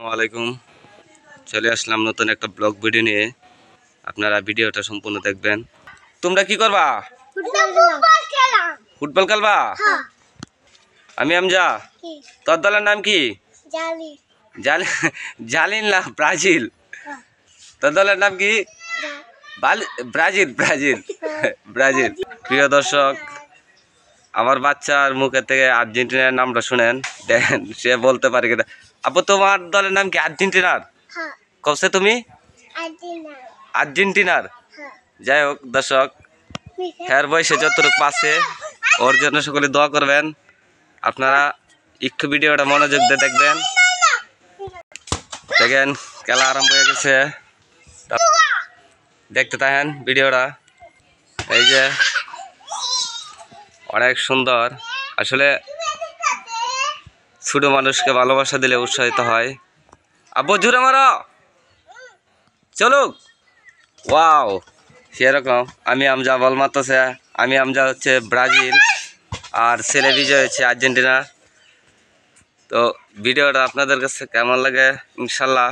আসসালামাইকুম, চলে আসলাম নতুন একটা ব্লগ ভিডিও নিয়ে। আপনারা ভিডিওটা সম্পূর্ণ দেখবেন। তোমরা কি করবা? ফুটবল খেলবা? আমি আমজা। তোর দলের নাম কি? জালিন না, ব্রাজিল। তোর দলের নাম কি? Brazil Brazil Brazil. প্রিয় দর্শক, আমার বাচ্চার মুখের থেকে আর্জেন্টিনার নামটা শুনেন, দেখেন সে বলতে পারে কিনা। আপু, তোমার দলের নাম কি আর্জেন্টিনার? কবছে তুমি আর্জেন্টিনার? যাই হোক দর্শক, হ্যার বয়সে যতটুকু পাচ্ছে ওর জন্য সকলে দোয়া করবেন। আপনারা একটু ভিডিওটা মনোযোগ দিয়ে দেখবেন। দেখেন খেলা আরম্ভ হয়ে গেছে, দেখতে থাকেন ভিডিওটা। এই যে অনেক সুন্দর, আসলে ছোট মানুষকে ভালোবাসা দিলে উৎসাহিত হয়। আব্বু জুড়ে মারো, চলুক। ওয়াও, সেরকম আমি আমজা বল মারতেছে। আমি আমজা হচ্ছে ব্রাজিল আর ছেলে বিজয় হচ্ছে আর্জেন্টিনা। তো ভিডিওটা আপনাদের কাছে কেমন লাগে ইনশাল্লাহ